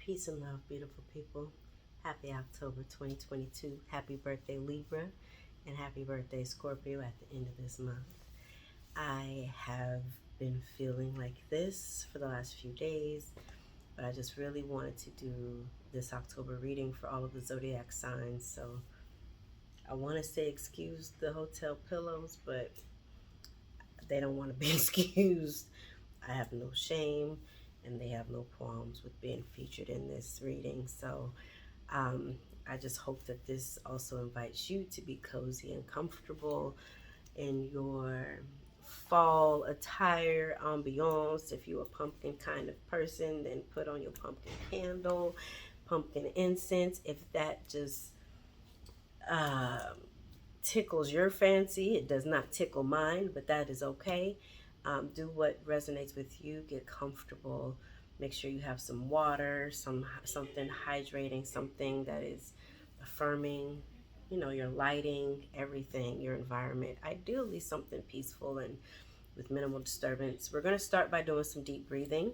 Peace and love, beautiful people. Happy October 2022. Happy birthday, Libra, and happy birthday, Scorpio, at the end of this month. I have been feeling like this for the last few days, but I just really wanted to do this October reading for all of the zodiac signs. So I want to say excuse the hotel pillows, but they don't want to be excused. I have no shame, and they have no qualms with being featured in this reading. So I just hope that this also invites you to be cozy and comfortable in your fall attire ambiance. If you're a pumpkin kind of person, then put on your pumpkin candle, pumpkin incense. If that just tickles your fancy, it does not tickle mine, but that is okay. Do what resonates with you. Get comfortable. Make sure you have some water, something hydrating, something that is affirming. You know, your lighting, everything, your environment. Ideally, something peaceful and with minimal disturbance. We're going to start by doing some deep breathing.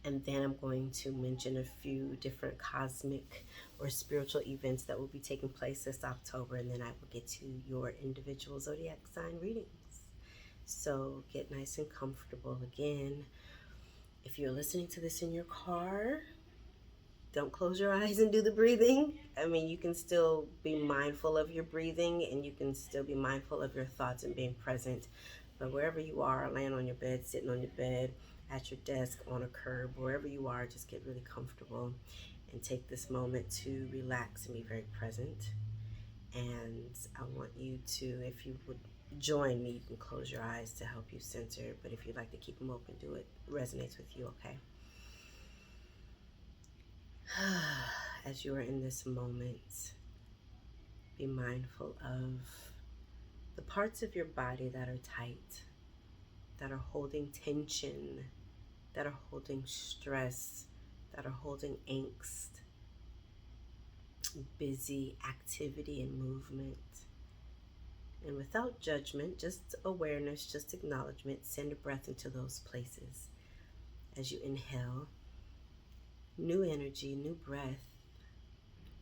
And then I'm going to mention a few different cosmic or spiritual events that will be taking place this October. And then I will get to your individual zodiac sign readings. So get nice and comfortable. Again, if you're listening to this in your car, don't close your eyes and do the breathing. I mean, you can still be mindful of your breathing, and you can still be mindful of your thoughts and being present. But wherever you are, laying on your bed, sitting on your bed, at your desk, on a curb, wherever you are, just get really comfortable and take this moment to relax and be very present. And I want you to, if you would join me, you can close your eyes to help you center. But if you'd like to keep them open, do it. It resonates with you, okay? As you are in this moment, be mindful of the parts of your body that are tight, that are holding tension, that are holding stress, that are holding angst, busy activity and movement. And without judgment, just awareness, just acknowledgement, send a breath into those places. As you inhale, new energy, new breath,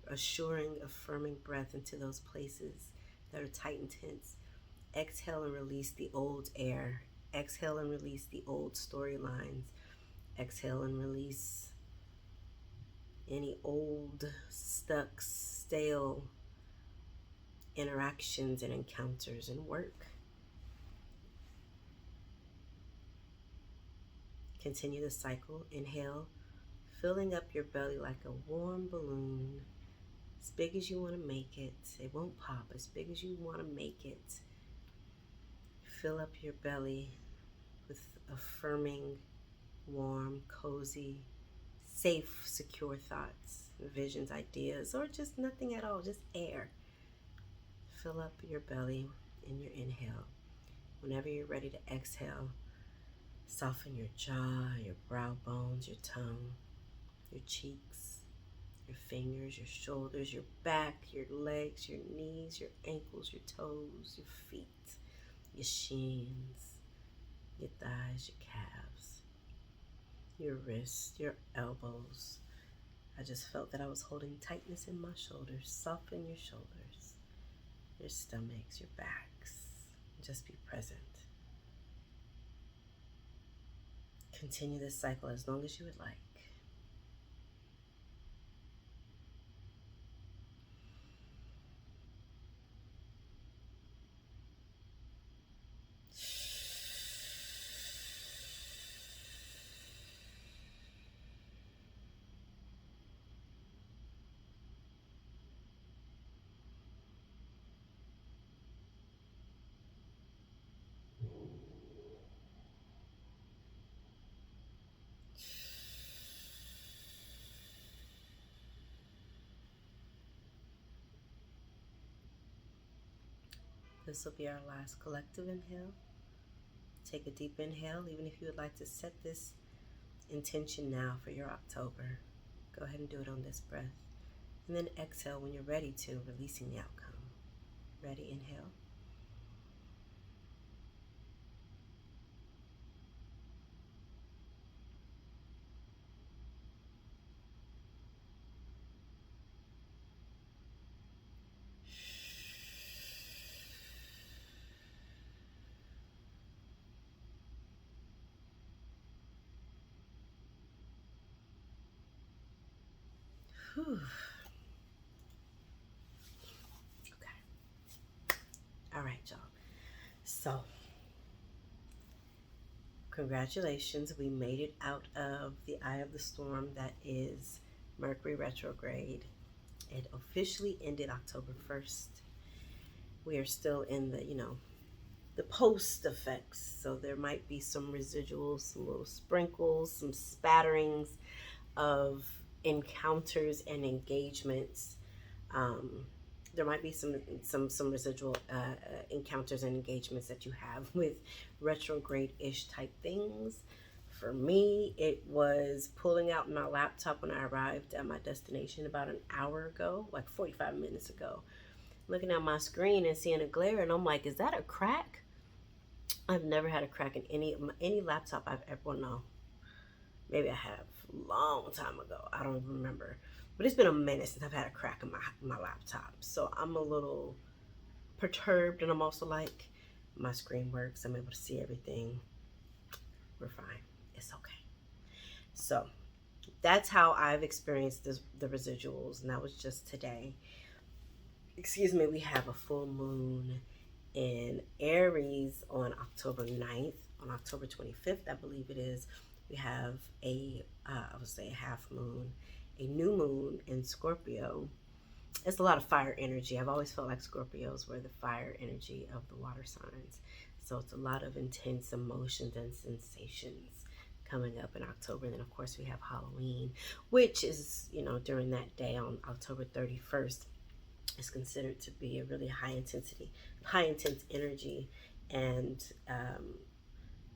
assuring, affirming breath into those places that are tight and tense. Exhale and release the old air. Exhale and release the old storylines. Exhale and release any old, stuck, stale interactions and encounters and work. Continue the cycle. Inhale, filling up your belly like a warm balloon, as big as you want to make it. It won't pop, as big as you want to make it. Fill up your belly with affirming, warm, cozy, safe, secure thoughts, visions, ideas, or just nothing at all, just air. Fill up your belly in your inhale. Whenever you're ready to exhale, soften your jaw, your brow bones, your tongue, your cheeks, your fingers, your shoulders, your back, your legs, your knees, your ankles, your toes, your feet, your shins, your thighs, your calves, your wrists, your elbows. I just felt that I was holding tightness in my shoulders. Soften your shoulders, your stomachs, your backs. Just be present. Continue this cycle as long as you would like. This will be our last collective inhale. Take a deep inhale, even if you would like to set this intention now for your October. Go ahead and do it on this breath. And then exhale when you're ready to, releasing the outcome. Ready, inhale. Whew. Okay. All right, y'all. So, congratulations. We made it out of the eye of the storm that is Mercury retrograde. It officially ended October 1st. We are still in the, the post effects. So there might be some residuals, some little sprinkles, some spatterings of encounters and engagements. There might be some residual encounters and engagements that you have with retrograde-ish type things. For me, it was pulling out my laptop when I arrived at my destination about an hour ago, like 45 minutes ago, looking at my screen and seeing a glare, and I'm like, is that a crack? I've never had a crack in any laptop I've ever, well, no, maybe I have a long time ago. I don't remember. But it's been a minute since I've had a crack in my laptop. So I'm a little perturbed, and I'm also like, my screen works. I'm able to see everything. We're fine. It's okay. So that's how I've experienced the residuals, and that was just today. Excuse me, we have a full moon in Aries on October 9th. On October 25th, I believe it is, we have I would say a half moon, a new moon in Scorpio. It's a lot of fire energy. I've always felt like Scorpios were the fire energy of the water signs. So it's a lot of intense emotions and sensations coming up in October. And then of course we have Halloween, which is, during that day on October 31st, is considered to be a really high intense energy, and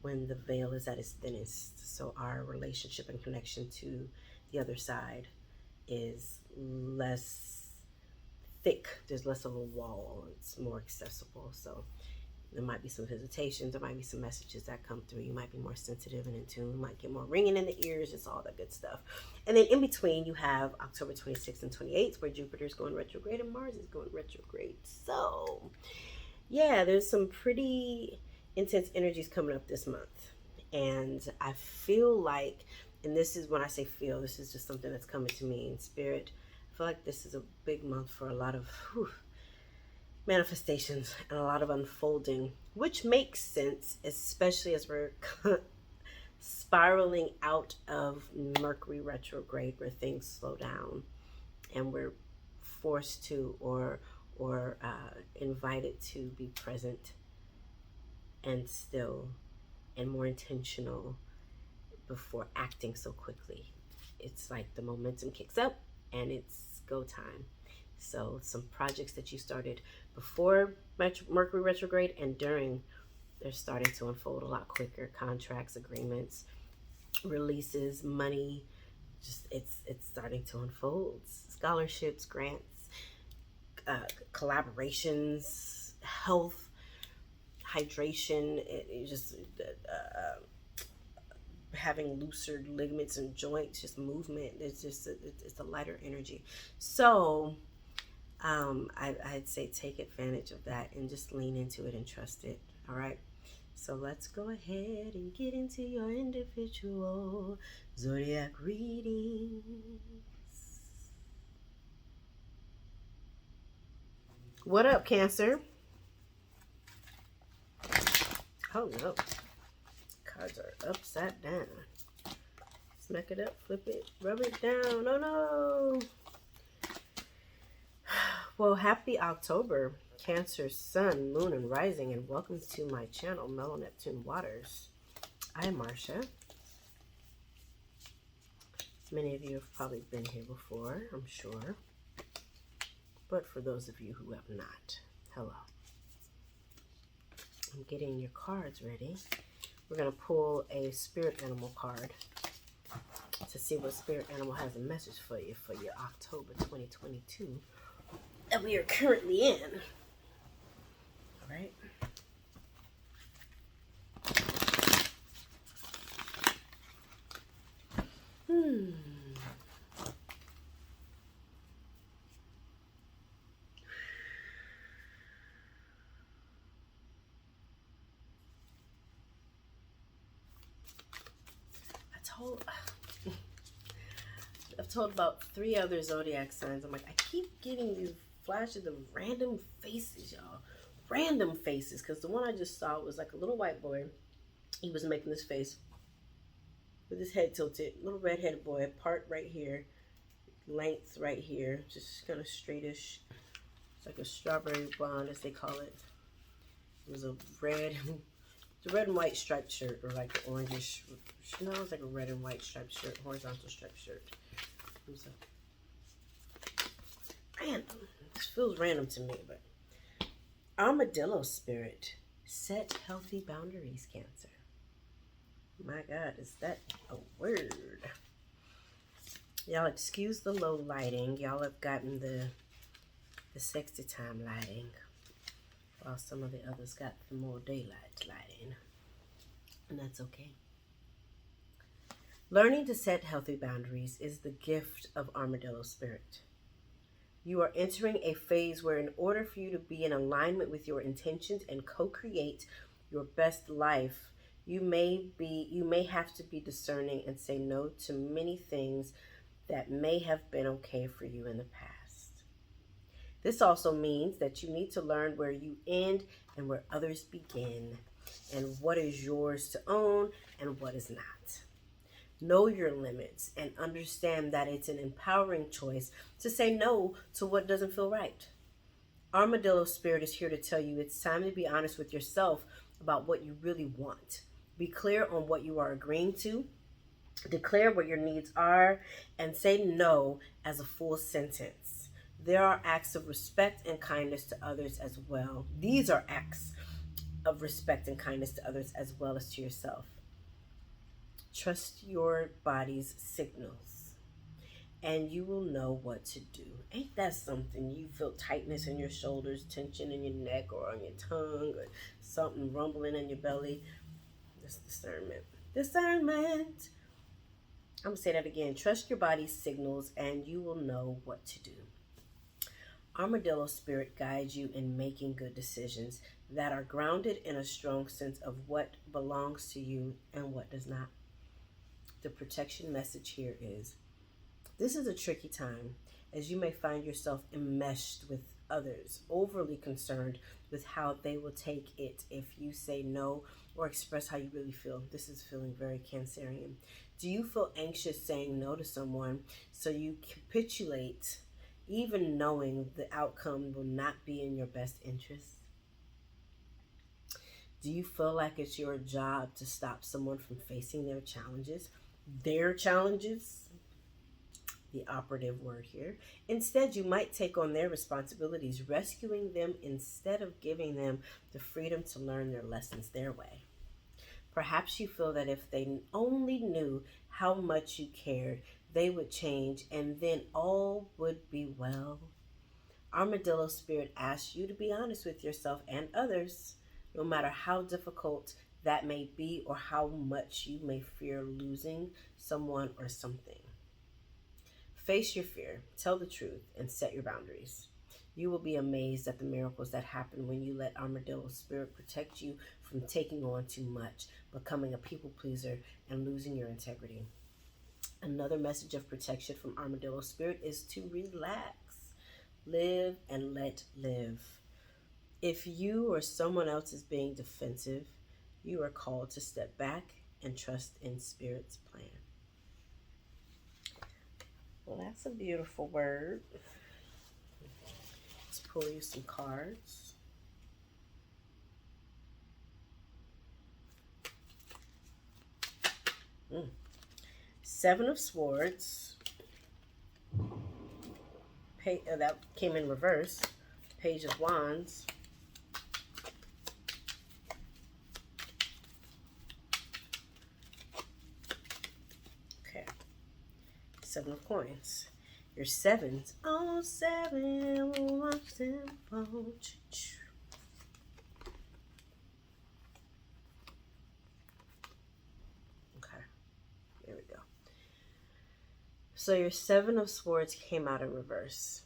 when the veil is at its thinnest. So our relationship and connection to the other side is less thick. There's less of a wall. It's more accessible. So there might be some visitations. There might be some messages that come through. You might be more sensitive and in tune. You might get more ringing in the ears. It's all that good stuff. And then in between, you have October 26th and 28th, where Jupiter's going retrograde and Mars is going retrograde. So yeah, there's some pretty intense energies coming up this month. And I feel like, and this is when I say feel, this is just something that's coming to me in spirit. I feel like this is a big month for a lot of manifestations and a lot of unfolding, which makes sense, especially as we're spiraling out of Mercury retrograde, where things slow down and we're forced to or invited to be present and still and more intentional before acting so quickly. It's like the momentum kicks up and it's go time. So some projects that you started before Mercury retrograde and during, they're starting to unfold a lot quicker. Contracts, agreements, releases, money, just it's starting to unfold. Scholarships, grants, collaborations, health, hydration, having looser ligaments and joints, just movement. It's a lighter energy. So I'd say take advantage of that and just lean into it and trust it. All right. So let's go ahead and get into your individual zodiac readings. What up, Cancer? Oh no. Cards are upside down. Smack it up, flip it, rub it down. Oh no. Well, happy October, Cancer, Sun, Moon, and Rising, and welcome to my channel, Mellow, Neptune, Waters. I'm Marsha. Many of you have probably been here before, I'm sure. But for those of you who have not, hello. I'm getting your cards ready. We're going to pull a spirit animal card to see what spirit animal has a message for you for your October 2022 that we are currently in. All right. I've told about 3 other zodiac signs. I'm like, I keep getting these flashes of random faces, y'all. Random faces. Because the one I just saw was like a little white boy. He was making this face with his head tilted. Little red-headed boy. Part right here. Length right here. Just kind of straightish. It's like a strawberry blonde, as they call it. It was a red... It's a red and white striped shirt, or like an orangish, no, it's like a red and white striped shirt, horizontal striped shirt. It was random. This feels random to me, but armadillo spirit. Set healthy boundaries, Cancer. My God, is that a word? Y'all excuse the low lighting. Y'all have gotten the sexy time lighting, while some of the others got the more daylight lighting. And that's okay. Learning to set healthy boundaries is the gift of armadillo spirit. You are entering a phase where in order for you to be in alignment with your intentions and co-create your best life, you may have to be discerning and say no to many things that may have been okay for you in the past. This also means that you need to learn where you end and where others begin, and what is yours to own and what is not. Know your limits and understand that it's an empowering choice to say no to what doesn't feel right. Armadillo spirit is here to tell you it's time to be honest with yourself about what you really want. Be clear on what you are agreeing to. Declare what your needs are and say no as a full sentence. There are acts of respect and kindness to others as well. These are acts of respect and kindness to others as well as to yourself. Trust your body's signals, and you will know what to do. Ain't that something? You feel tightness in your shoulders, tension in your neck or on your tongue, or something rumbling in your belly. That's discernment. Discernment. I'm going to say that again. Trust your body's signals, and you will know what to do. Armadillo spirit guides you in making good decisions that are grounded in a strong sense of what belongs to you and what does not. The protection message here is, this is a tricky time, as you may find yourself enmeshed with others, overly concerned with how they will take it if you say no or express how you really feel. This is feeling very Cancerian. Do you feel anxious saying no to someone, so you capitulate even knowing the outcome will not be in your best interest? Do you feel like it's your job to stop someone from facing their challenges? Their challenges? The operative word here. Instead, you might take on their responsibilities, rescuing them instead of giving them the freedom to learn their lessons their way. Perhaps you feel that if they only knew how much you cared, they would change and then all would be well. Armadillo spirit asks you to be honest with yourself and others, no matter how difficult that may be or how much you may fear losing someone or something. Face your fear, tell the truth, and set your boundaries. You will be amazed at the miracles that happen when you let Armadillo spirit protect you from taking on too much, becoming a people pleaser, and losing your integrity. Another message of protection from Armadillo spirit is to relax. Live and let live. If you or someone else is being defensive, you are called to step back and trust in Spirit's plan. Well, that's a beautiful word. Let's pull you some cards. Seven of Swords. That came in reverse. Page of Wands. Okay. Seven of Coins. Your sevens. Oh, seven. Watch them fall. Okay. There we go. So your Seven of Swords came out in reverse.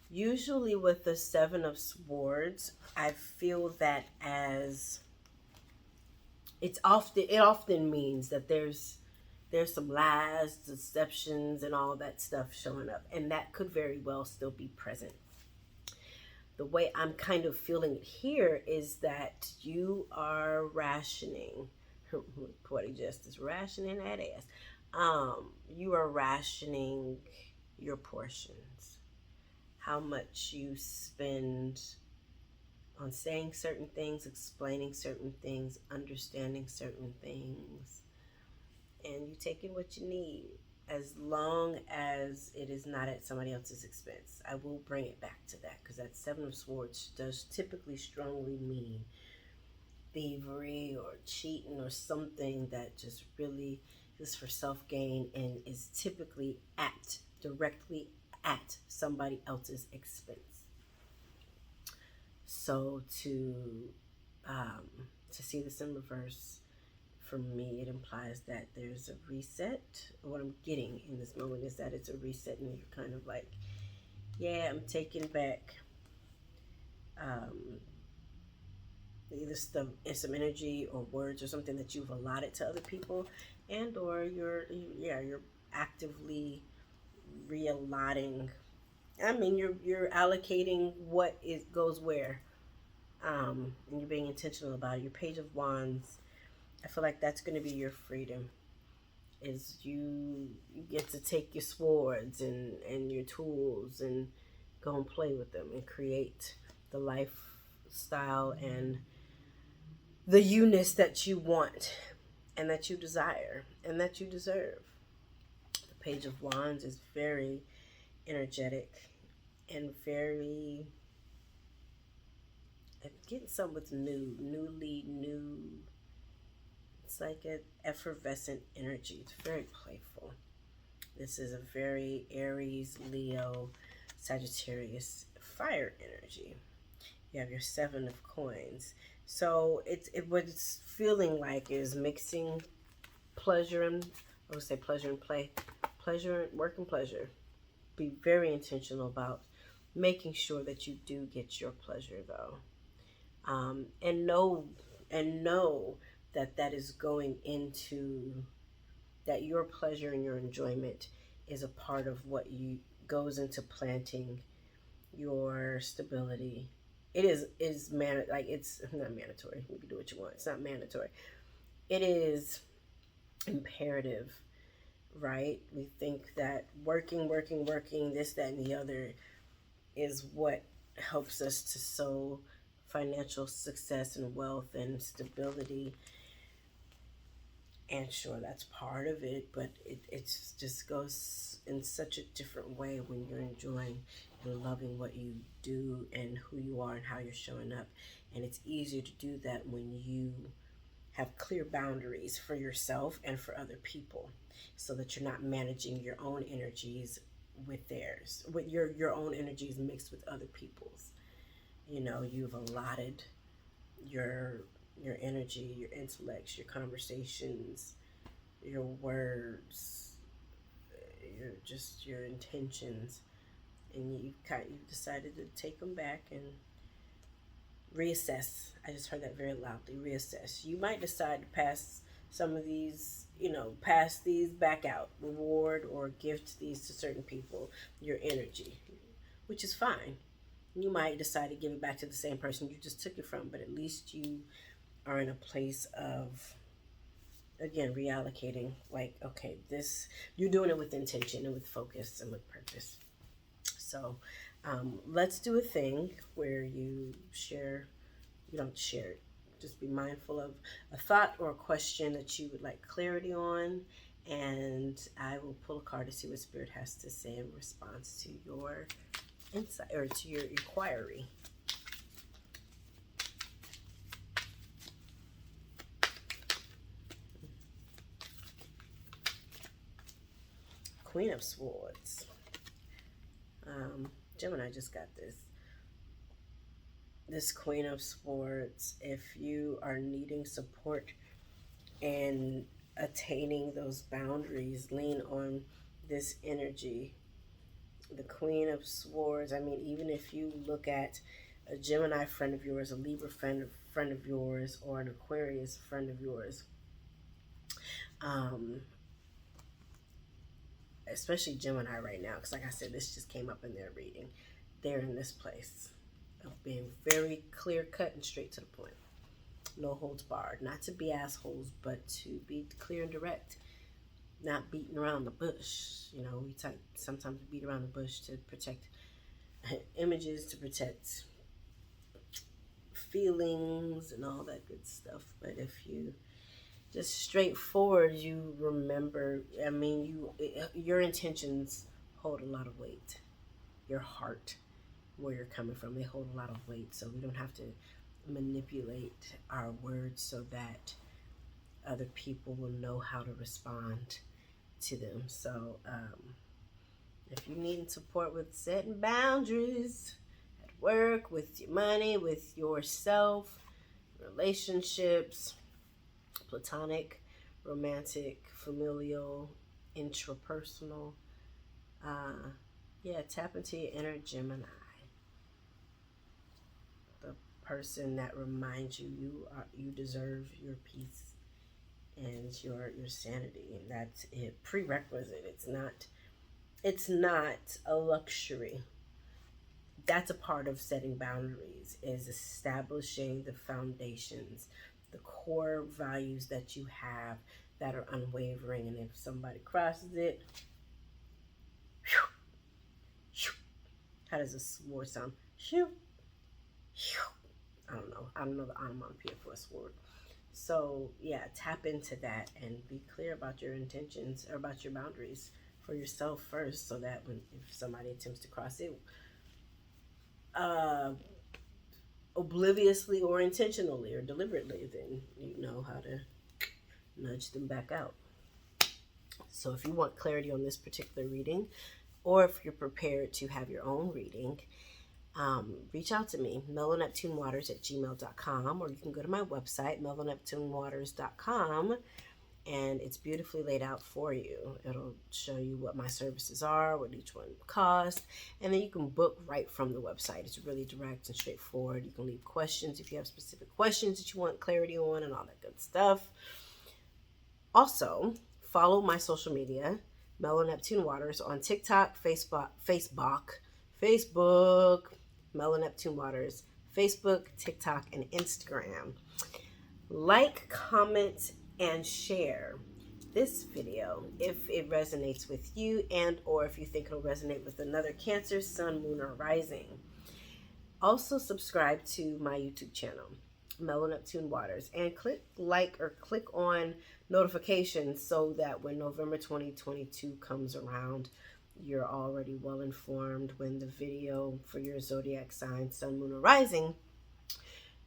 Usually with the Seven of Swords, I feel that as it often means that there's some lies, deceptions, and all that stuff showing up, and that could very well still be present. The way I'm kind of feeling it here is that you are rationing. Poetic justice, rationing that ass. You are rationing your portions. How much you spend on saying certain things, explaining certain things, understanding certain things, and you taking what you need, as long as it is not at somebody else's expense. I will bring it back to that, because that Seven of Swords does typically strongly mean thievery or cheating or something that just really is for self-gain and is typically directly at somebody else's expense. So to see this in reverse, for me, it implies that there's a reset. What I'm getting in this moment is that it's a reset, and you're kind of like, yeah, I'm taking back either some energy or words or something that you've allotted to other people, and or you're actively reallocating. I mean, you're allocating what goes where, and you're being intentional about it. Your Page of Wands, I feel like that's going to be your freedom. Is you get to take your swords and your tools and go and play with them and create the lifestyle and the you-ness that you want and that you desire and that you deserve. The Page of Wands is very energetic and very, I'm getting something with new. It's like an effervescent energy. It's very playful. This is a very Aries, Leo, Sagittarius, fire energy. You have your Seven of Coins. So what it's feeling like is mixing pleasure and, I would say pleasure and play. Pleasure, work and pleasure. Be very intentional about making sure that you do get your pleasure, though. And know that is going into, that your pleasure and your enjoyment is a part of what goes into planting your stability. It is it's not mandatory. You can do what you want. It's not mandatory. It is imperative, right? We think that working, this, that, and the other is what helps us to sow financial success and wealth and stability. And sure, that's part of it, but it just goes in such a different way when you're enjoying and loving what you do and who you are and how you're showing up. And it's easier to do that when you have clear boundaries for yourself and for other people, so that you're not managing your own energies with theirs, with your own energies mixed with other people's. You've allotted your energy, your intellects, your conversations, your words, your intentions, and you've decided to take them back and reassess. I just heard that very loudly. Reassess. You might decide to pass some of these, pass these back out, reward or gift these to certain people, your energy, which is fine. You might decide to give it back to the same person you just took it from, but at least you are in a place of, again, reallocating, like, okay, this, you're doing it with intention and with focus and with purpose. So let's do a thing where you don't share it. Just be mindful of a thought or a question that you would like clarity on, and I will pull a card to see what Spirit has to say in response to your insight or to your inquiry. Queen of Swords. Gemini just got this Queen of Swords. If you are needing support in attaining those boundaries, lean on this energy. The Queen of Swords, I mean, even if you look at a Gemini friend of yours, a Libra friend of yours, or an Aquarius friend of yours. Especially Gemini right now, because like I said, this just came up in their reading. They're in this place of being very clear cut and straight to the point. No holds barred. Not to be assholes, but to be clear and direct. Not beating around the bush. You know, we sometimes beat around the bush to protect images, to protect feelings and all that good stuff. But if you just straightforward, you remember, I mean, your intentions hold a lot of weight. Your heart, where you're coming from, they hold a lot of weight. So we don't have to manipulate our words so that other people will know how to respond to them. So if you need support with setting boundaries at work, with your money, with yourself, relationships, platonic, romantic, familial, intrapersonal, tap into your inner Gemini, the person that reminds you you deserve your peace and your sanity, and that's it. Prerequisite. It's not a luxury. That's a part of setting boundaries, is establishing the foundations, the core values that you have that are unwavering. And if somebody crosses it, how does a sword sound? I don't know the onomatopoeia for a sword. So yeah, tap into that and be clear about your intentions or about your boundaries for yourself first, so that if somebody attempts to cross it, obliviously or intentionally or deliberately, then you know how to nudge them back out. So if you want clarity on this particular reading, or if you're prepared to have your own reading, reach out to me, mellowneptunewaters@gmail.com, or you can go to my website, mellowneptunewaters.com, and it's beautifully laid out for you. It'll show you what my services are, what each one costs, and then you can book right from the website. It's really direct and straightforward. You can leave questions if you have specific questions that you want clarity on and all that good stuff. Also, follow my social media, Mellow Neptune Waters, on TikTok, Facebook, Mellow Neptune Waters, Facebook, TikTok, and Instagram. Like, comment, and share this video if it resonates with you, and or if you think it'll resonate with another Cancer, Sun, Moon, or Rising. Also subscribe to my YouTube channel, Mellow Neptune Waters, and click like or click on notifications so that when November 2022 comes around, you're already well informed when the video for your zodiac sign, Sun, Moon, or Rising,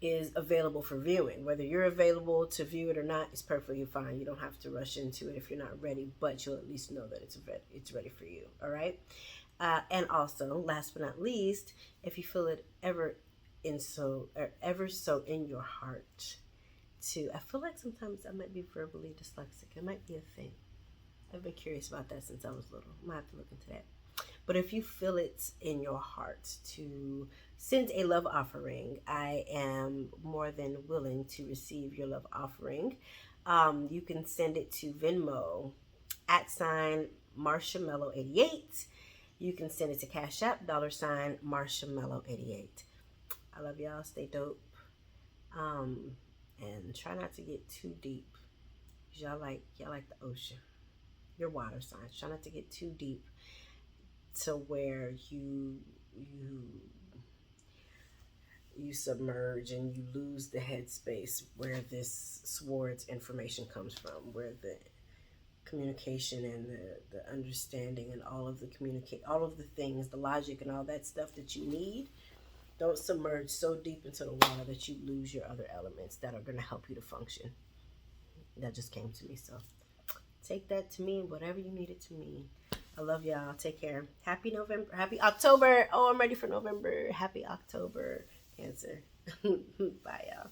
is available for viewing. Whether you're available to view it or not is perfectly fine. You don't have to rush into it if you're not ready, but you'll at least know that it's ready for you. All right. And also, last but not least, if you feel it ever so in your heart to, I feel like sometimes I might be verbally dyslexic. It might be a thing. I've been curious about that since I was little. I might have to look into that. But if you feel it in your heart to send a love offering, I am more than willing to receive your love offering. You can send it to Venmo @MarshaMellow88. You can send it to CashApp $MarshaMellow88. I love y'all. Stay dope. And try not to get too deep. Y'all like the ocean. Your water signs. Try not to get too deep to where you submerge and you lose the headspace where this sword's information comes from, where the communication and the understanding and all of the things, the logic and all that stuff that you need. Don't submerge so deep into the water that you lose your other elements that are going to help you to function. That just came to me, so take that to mean whatever you need it to mean. I love y'all. Take care. Happy November. Happy October. Oh, I'm ready for November. Happy October, Cancer. Bye, y'all.